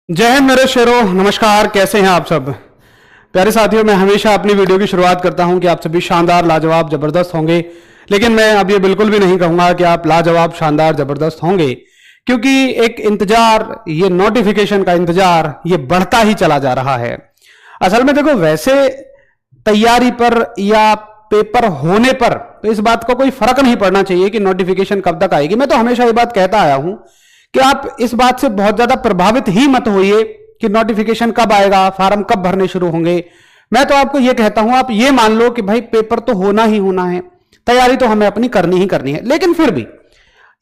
जय हिंद मेरे शेरों, नमस्कार। कैसे हैं आप सब प्यारे साथियों। मैं हमेशा अपनी वीडियो की शुरुआत करता हूं कि आप सभी शानदार, लाजवाब, जबरदस्त होंगे। लेकिन मैं अब ये बिल्कुल भी नहीं कहूंगा कि आप लाजवाब, शानदार, जबरदस्त होंगे, क्योंकि एक इंतजार, ये नोटिफिकेशन का इंतजार, ये बढ़ता ही चला जा रहा है। असल में देखो, वैसे तैयारी पर या पेपर होने पर तो इस बात का कोई फर्क नहीं पड़ना चाहिए कि नोटिफिकेशन कब तक आएगी। मैं तो हमेशा ये बात कहता आया हूं कि आप इस बात से बहुत ज्यादा प्रभावित ही मत होइए कि नोटिफिकेशन कब आएगा, फार्म कब भरने शुरू होंगे। मैं तो आपको यह कहता हूं, आप ये मान लो कि भाई पेपर तो होना ही होना है, तैयारी तो हमें अपनी करनी ही करनी है। लेकिन फिर भी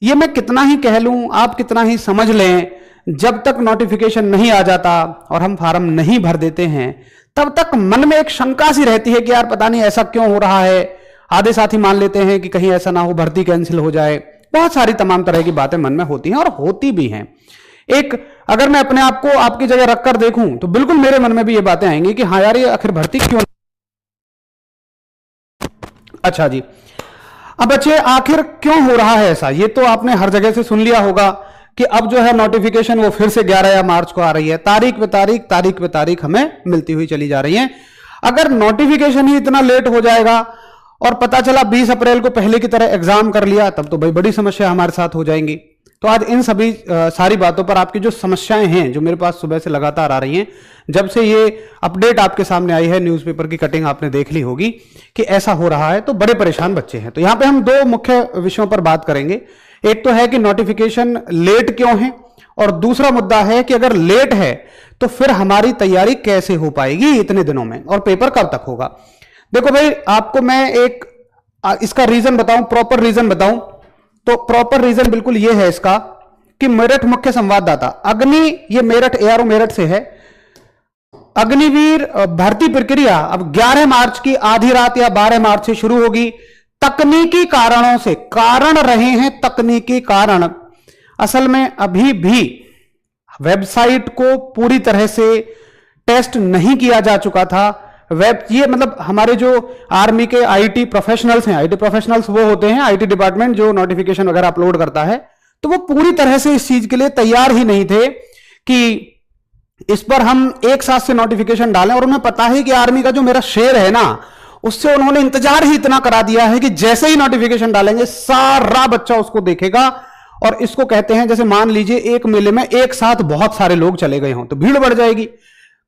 ये मैं कितना ही कह लूं, आप कितना ही समझ लें, जब तक नोटिफिकेशन नहीं आ जाता और हम फार्म नहीं भर देते हैं, तब तक मन में एक शंका सी रहती है कि यार पता नहीं ऐसा क्यों हो रहा है। आधे साथी मान लेते हैं कि कहीं ऐसा ना हो भर्ती कैंसिल हो जाए। बहुत सारी तमाम तरह की बातें मन में होती हैं और होती भी हैं। एक अगर मैं अपने आप को आपकी जगह रखकर देखूं तो बिल्कुल मेरे मन में भी ये बातें आएंगी कि हाँ यार, ये आखिर भर्ती क्यों। अच्छा जी, अब बच्चे आखिर क्यों हो रहा है ऐसा, ये तो आपने हर जगह से सुन लिया होगा कि अब जो है नोटिफिकेशन वो फिर से 11 या मार्च को आ रही है। तारीख पे तारीख हमें मिलती हुई चली जा रही है। अगर नोटिफिकेशन ही इतना लेट हो जाएगा और पता चला 20 अप्रैल को पहले की तरह एग्जाम कर लिया, तब तो भाई बड़ी समस्या हमारे साथ हो जाएंगी। तो आज इन सभी सारी बातों पर आपकी जो समस्याएं हैं, जो मेरे पास सुबह से लगातार आ रही हैं, जब से ये अपडेट आपके सामने आई है, न्यूज़पेपर की कटिंग आपने देख ली होगी कि ऐसा हो रहा है, तो बड़े परेशान बच्चे हैं। तो यहां पे हम दो मुख्य विषयों पर बात करेंगे। एक तो है कि नोटिफिकेशन लेट क्यों है, और दूसरा मुद्दा है कि अगर लेट है तो फिर हमारी तैयारी कैसे हो पाएगी इतने दिनों में, और पेपर कब तक होगा। देखो भाई, आपको मैं एक इसका रीजन बताऊं, प्रॉपर रीजन बताऊं, तो प्रॉपर रीजन बिल्कुल ये है इसका कि मेरठ मुख्य संवाददाता अग्नि, ये मेरठ एआरओ मेरठ से है, अग्निवीर भर्ती प्रक्रिया अब 11 मार्च की आधी रात या 12 मार्च से शुरू होगी। तकनीकी कारणों से, कारण रहे हैं तकनीकी कारण। असल में अभी भी वेबसाइट को पूरी तरह से टेस्ट नहीं किया जा चुका था। ये मतलब हमारे जो आर्मी के आईटी प्रोफेशनल्स हैं, आईटी प्रोफेशनल्स वो होते हैं, आईटी डिपार्टमेंट जो नोटिफिकेशन वगैरह अपलोड करता है, तो वो पूरी तरह से इस चीज के लिए तैयार ही नहीं थे कि इस पर हम एक साथ से नोटिफिकेशन डालें। और उन्हें पता है कि आर्मी का जो मेरा शेर है ना, उससे उन्होंने इंतजार ही इतना करा दिया है कि जैसे ही नोटिफिकेशन डालेंगे सारा बच्चा उसको देखेगा। और इसको कहते हैं, जैसे मान लीजिए एक मेले में एक साथ बहुत सारे लोग चले गए हों तो भीड़ बढ़ जाएगी।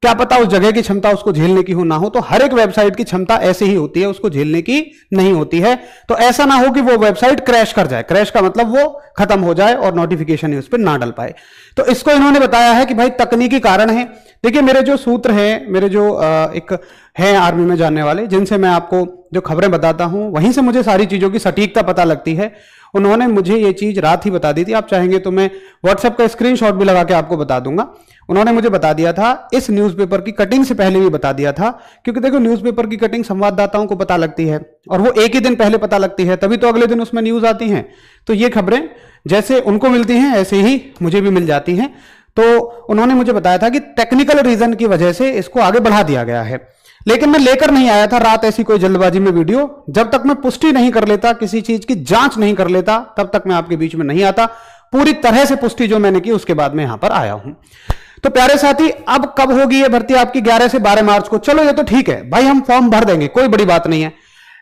क्या पता उस जगह की क्षमता उसको झेलने की हो ना हो। तो हर एक वेबसाइट की क्षमता ऐसे ही होती है, उसको झेलने की नहीं होती है। तो ऐसा ना हो कि वो वेबसाइट क्रैश कर जाए, क्रैश का मतलब वो खत्म हो जाए और नोटिफिकेशन ही उस पर ना डल पाए। तो इसको इन्होंने बताया है कि भाई तकनीकी कारण है। देखिए, मेरे जो सूत्र हैं, मेरे जो एक हैं आर्मी में जानने वाले, जिनसे मैं आपको जो खबरें बताता हूं, वहीं से मुझे सारी चीजों की सटीकता पता लगती है। उन्होंने मुझे ये चीज रात ही बता दी थी। आप चाहेंगे तो मैं व्हाट्सएप का स्क्रीनशॉट भी लगा के आपको बता दूंगा। उन्होंने मुझे बता दिया था, इस न्यूज़पेपर की कटिंग से पहले भी बता दिया था, क्योंकि देखो न्यूज़पेपर की कटिंग संवाददाताओं को पता लगती है और वो एक ही दिन पहले पता लगती है, तभी तो अगले दिन उसमें न्यूज आती हैं। तो ये खबरें जैसे उनको मिलती हैं ऐसे ही मुझे भी मिल जाती हैं। तो उन्होंने मुझे बताया था कि टेक्निकल रीजन की वजह से इसको आगे बढ़ा दिया गया है। लेकिन मैं लेकर नहीं आया था रात ऐसी कोई जल्दबाजी में वीडियो। जब तक मैं पुष्टि नहीं कर लेता, किसी चीज की जांच नहीं कर लेता, तब तक मैं आपके बीच में नहीं आता। पूरी तरह से पुष्टि जो मैंने की उसके बाद मैं यहां पर आया हूं। तो प्यारे साथी, अब कब होगी ये भर्ती आपकी? 11 से 12 मार्च को। चलो ये तो ठीक है भाई, हम फॉर्म भर देंगे, कोई बड़ी बात नहीं है।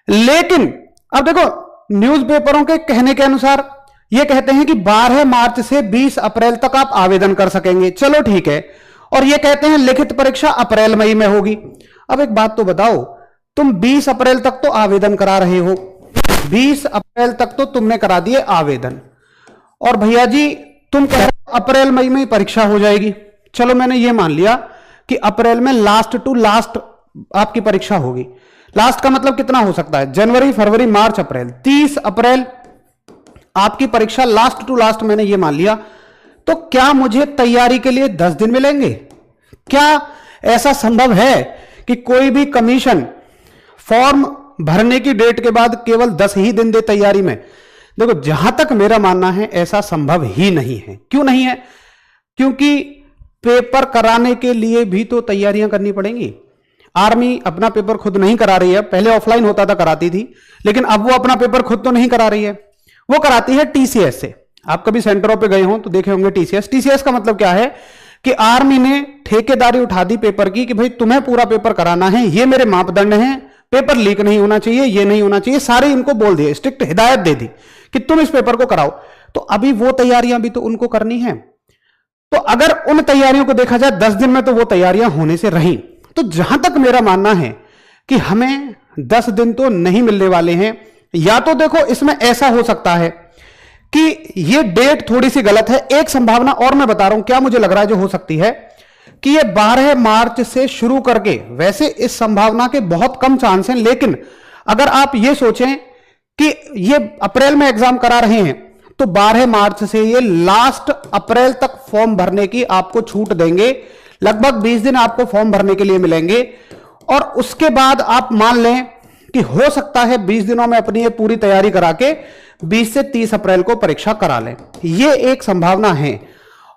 लेकिन अब देखो, न्यूज़पेपरों के कहने के अनुसार ये कहते हैं कि 12 मार्च से 20 अप्रैल तक आप आवेदन कर सकेंगे। चलो ठीक है। और ये कहते हैं लिखित परीक्षा अप्रैल मई में होगी। अब एक बात तो बताओ, तुम 20 अप्रैल तक तो आवेदन करा रहे हो, 20 अप्रैल तक तो तुमने करा दिए आवेदन, और भैया जी तुम कह रहे हो अप्रैल मई में परीक्षा हो जाएगी। चलो मैंने ये मान लिया कि अप्रैल में लास्ट टू लास्ट आपकी परीक्षा होगी। लास्ट का मतलब कितना हो सकता है? जनवरी, फरवरी, मार्च, अप्रैल, 30 अप्रैल आपकी परीक्षा लास्ट टू लास्ट मैंने ये मान लिया। तो क्या मुझे तैयारी के लिए 10 दिन मिलेंगे? क्या ऐसा संभव है कि कोई भी कमीशन फॉर्म भरने की डेट के बाद केवल 10 ही दिन दे तैयारी में? देखो, जहां तक मेरा मानना है ऐसा संभव ही नहीं है। क्यों नहीं है? क्योंकि पेपर कराने के लिए भी तो तैयारियां करनी पड़ेंगी। आर्मी अपना पेपर खुद नहीं करा रही है। पहले ऑफलाइन होता था, कराती थी, लेकिन अब वो अपना पेपर खुद तो नहीं करा रही है, वो कराती है टीसीएस से। आप कभी सेंटरों पे गए हो तो देखे होंगे टीसीएस। टीसीएस का मतलब क्या है कि आर्मी ने ठेकेदारी उठा दी पेपर की कि भाई तुम्हें पूरा पेपर कराना है, ये मेरे मापदंड हैं, पेपर लीक नहीं होना चाहिए, ये नहीं होना चाहिए, सारे इनको बोल दिए, स्ट्रिक्ट हिदायत दे दी कि तुम इस पेपर को कराओ। तो अभी वो तैयारियां भी तो उनको करनी है। तो अगर उन तैयारियों को देखा जाए 10 दिन में तो वो तैयारियां होने से रही। तो जहां तक मेरा मानना है कि हमें 10 दिन तो नहीं मिलने वाले हैं। या तो देखो इसमें ऐसा हो सकता है कि ये डेट थोड़ी सी गलत है। एक संभावना और मैं बता रहा हूं क्या मुझे लग रहा है जो हो सकती है कि ये 12 मार्च से शुरू करके, वैसे इस संभावना के बहुत कम चांस हैं, लेकिन अगर आप ये सोचें कि ये अप्रैल में एग्जाम करा रहे हैं तो 12 मार्च से ये लास्ट अप्रैल तक फॉर्म भरने की आपको छूट देंगे। लगभग 20 दिन आपको फॉर्म भरने के लिए मिलेंगे और उसके बाद आप मान लें कि हो सकता है 20 दिनों में अपनी ये पूरी तैयारी करा के 20 से 30 अप्रैल को परीक्षा करा लें। ये एक संभावना है।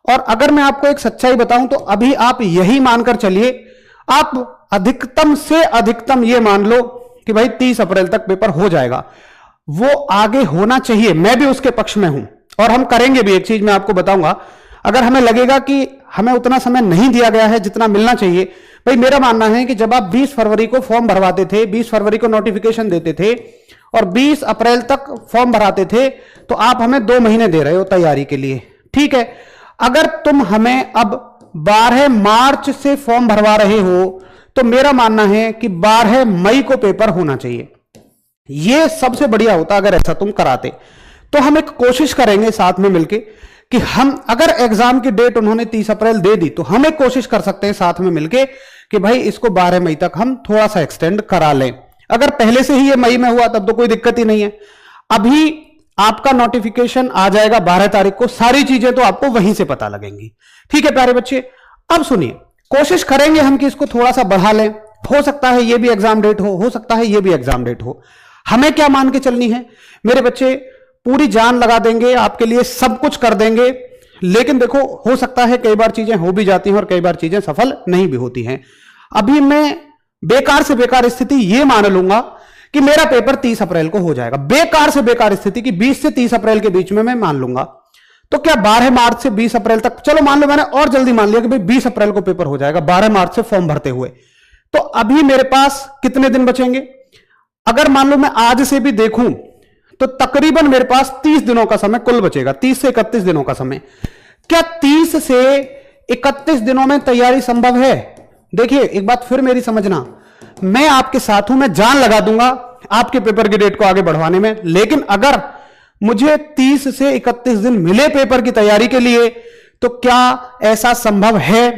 और अगर मैं आपको एक सच्चाई बताऊं तो अभी आप यही मानकर चलिए, आप अधिकतम से अधिकतम ये मान लो कि भाई 30 अप्रैल तक पेपर हो जाएगा। वो आगे होना चाहिए, मैं भी उसके पक्ष में हूं और हम करेंगे भी। एक चीज मैं आपको बताऊंगा, अगर हमें लगेगा कि हमें उतना समय नहीं दिया गया है जितना मिलना चाहिए, भाई मेरा मानना है कि जब आप 20 फरवरी को फॉर्म भरवाते थे, 20 फरवरी को नोटिफिकेशन देते थे और 20 अप्रैल तक फॉर्म भराते थे, तो आप हमें 2 महीने दे रहे हो तैयारी के लिए, ठीक है। अगर तुम हमें अब 12 मार्च से फॉर्म भरवा रहे हो तो मेरा मानना है कि 12 मई को पेपर होना चाहिए। यह सबसे बढ़िया होता अगर ऐसा तुम कराते। तो हम एक कोशिश करेंगे साथ में मिलके कि हम, अगर एग्जाम की डेट उन्होंने 30 अप्रैल दे दी तो हम एक कोशिश कर सकते हैं साथ में मिलके कि भाई इसको 12 मई तक हम थोड़ा सा एक्सटेंड करा लें। अगर पहले से ही ये मई में हुआ तब तो कोई दिक्कत ही नहीं है। अभी आपका नोटिफिकेशन आ जाएगा 12 तारीख को, सारी चीजें तो आपको वहीं से पता लगेंगी, ठीक है प्यारे बच्चे। अब सुनिए, कोशिश करेंगे हम कि इसको थोड़ा सा बढ़ा लें। हो सकता है ये भी एग्जाम डेट हो सकता है ये भी एग्जाम डेट हो। हमें क्या मान के चलनी है मेरे बच्चे, पूरी जान लगा देंगे आपके लिए, सब कुछ कर देंगे। लेकिन देखो, हो सकता है कई बार चीजें हो भी जाती हैं और कई बार चीजें सफल नहीं भी होती हैं। अभी मैं बेकार से बेकार स्थिति ये मान लूंगा कि मेरा पेपर 30 अप्रैल को हो जाएगा। बेकार से बेकार स्थिति कि 20 से 30 अप्रैल के बीच में मैं मान लूंगा। तो क्या 12 मार्च से 20 अप्रैल तक, चलो मान लो मैंने और जल्दी मान लिया कि भाई 20 अप्रैल को पेपर हो जाएगा 12 मार्च से फॉर्म भरते हुए, तो अभी मेरे पास कितने दिन बचेंगे? अगर मान लो मैं आज से भी देखूं तो तकरीबन मेरे पास 30 दिनों का समय कुल बचेगा, 30 से 31 दिनों का समय। क्या 30 से 31 दिनों में तैयारी संभव है? देखिए एक बात फिर मेरी समझना, मैं आपके साथ हूं, मैं जान लगा दूंगा आपके पेपर की डेट को आगे बढ़वाने में। लेकिन अगर मुझे 30 से 31 दिन मिले पेपर की तैयारी के लिए, तो क्या ऐसा संभव है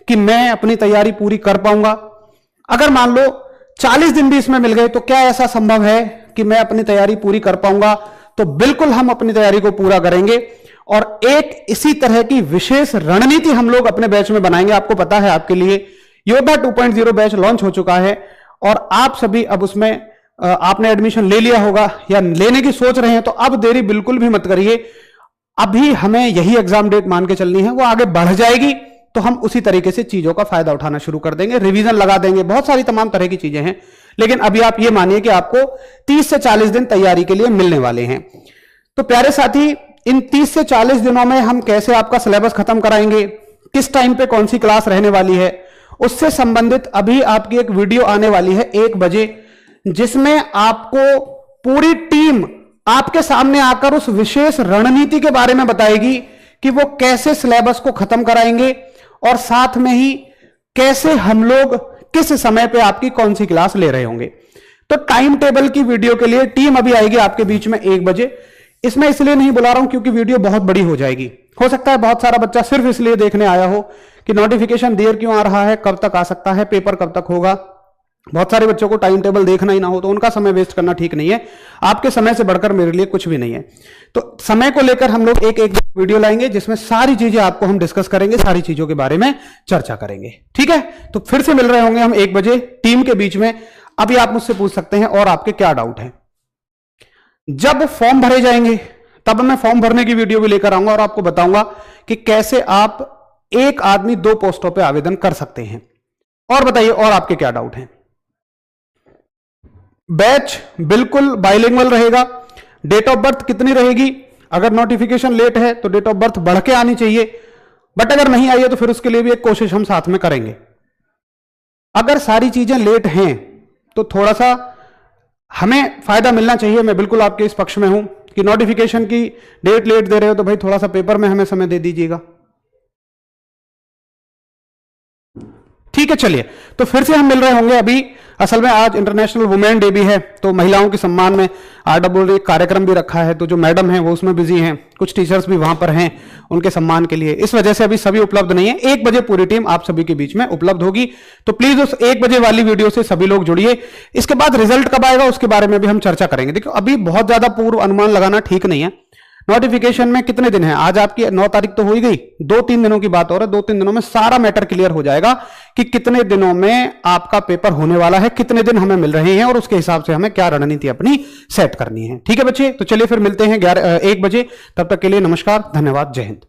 कि मैं अपनी तैयारी पूरी कर पाऊंगा? अगर मान लो 40 दिन भी इसमें मिल गए, तो क्या ऐसा संभव है कि मैं अपनी तैयारी पूरी कर पाऊंगा? तो बिल्कुल हम अपनी तैयारी को पूरा करेंगे और एक इसी तरह की विशेष रणनीति हम लोग अपने बैच में बनाएंगे। आपको पता है आपके लिए योद्धा 2.0 बैच लॉन्च हो चुका है और आप सभी अब उसमें आपने एडमिशन ले लिया होगा या लेने की सोच रहे हैं, तो अब देरी बिल्कुल भी मत करिए। अभी हमें यही एग्जाम डेट मान के चलनी है, वो आगे बढ़ जाएगी तो हम उसी तरीके से चीजों का फायदा उठाना शुरू कर देंगे, रिवीजन लगा देंगे, बहुत सारी तमाम तरह की चीजें हैं। लेकिन अभी आप ये मानिए कि आपको 30 से 40 दिन तैयारी के लिए मिलने वाले हैं। तो प्यारे साथी, इन 30 से 40 दिनों में हम कैसे आपका सिलेबस खत्म कराएंगे, किस टाइम पे कौन सी क्लास रहने वाली है, उससे संबंधित अभी आपकी एक वीडियो आने वाली है 1 बजे, जिसमें आपको पूरी टीम आपके सामने आकर उस विशेष रणनीति के बारे में बताएगी कि वो कैसे सिलेबस को खत्म कराएंगे और साथ में ही कैसे हम लोग किस समय पे आपकी कौन सी क्लास ले रहे होंगे। तो टाइम टेबल की वीडियो के लिए टीम अभी आएगी आपके बीच में 1 बजे। इसमें इसलिए नहीं बुला रहा हूं क्योंकि वीडियो बहुत बड़ी हो जाएगी। हो सकता है बहुत सारा बच्चा सिर्फ इसलिए देखने आया हो कि नोटिफिकेशन देर क्यों आ रहा है, कब तक आ सकता है, पेपर कब तक होगा। बहुत सारे बच्चों को टाइम टेबल देखना ही ना हो, तो उनका समय वेस्ट करना ठीक नहीं है। आपके समय से बढ़कर मेरे लिए कुछ भी नहीं है। तो समय को लेकर हम लोग एक वीडियो लाएंगे जिसमें सारी चीजें आपको हम डिस्कस करेंगे, सारी चीजों के बारे में चर्चा करेंगे, ठीक है। तो फिर से मिल रहे होंगे हम 1 बजे टीम के बीच में। अभी आप मुझसे पूछ सकते हैं और आपके क्या डाउट है। जब फॉर्म भरे जाएंगे तब मैं फॉर्म भरने की वीडियो भी लेकर आऊंगा और आपको बताऊंगा कि कैसे आप एक आदमी 2 पोस्टों पर आवेदन कर सकते हैं। और बताइए और आपके क्या डाउट हैं। बैच बिल्कुल बाइलिंगुअल रहेगा। डेट ऑफ बर्थ कितनी रहेगी? अगर नोटिफिकेशन लेट है तो डेट ऑफ बर्थ बढ़ के आनी चाहिए। बट अगर नहीं आई है तो फिर उसके लिए भी एक कोशिश हम साथ में करेंगे। अगर सारी चीजें लेट हैं तो थोड़ा सा हमें फायदा मिलना चाहिए। मैं बिल्कुल आपके इस पक्ष में हूं कि नोटिफिकेशन की डेट लेट दे रहे हो तो भाई थोड़ा सा पेपर में हमें समय दे दीजिएगा। ठीक है, चलिए तो फिर से हम मिल रहे होंगे। अभी असल में आज इंटरनेशनल वुमेन डे भी है, तो महिलाओं के सम्मान में RWD एक कार्यक्रम भी रखा है, तो जो मैडम है वो उसमें बिजी हैं, कुछ टीचर्स भी वहां पर हैं उनके सम्मान के लिए। इस वजह से अभी सभी उपलब्ध नहीं है। 1 बजे पूरी टीम आप सभी के बीच में उपलब्ध होगी, तो प्लीज उस 1 बजे वाली वीडियो से सभी लोग जुड़िए। इसके बाद रिजल्ट कब आएगा उसके बारे में भी हम चर्चा करेंगे। देखो अभी बहुत ज्यादा पूर्व अनुमान लगाना ठीक नहीं है। नोटिफिकेशन में कितने दिन है, आज आपकी 9 तारीख तो हो ही गई, 2-3 दिनों की बात हो रहा है। 2-3 दिनों में सारा मैटर क्लियर हो जाएगा कि कितने दिनों में आपका पेपर होने वाला है, कितने दिन हमें मिल रहे हैं और उसके हिसाब से हमें क्या रणनीति अपनी सेट करनी है। ठीक है बच्चे, तो चलिए फिर मिलते हैं 1 बजे। तब तक के लिए नमस्कार, धन्यवाद, जय हिंद।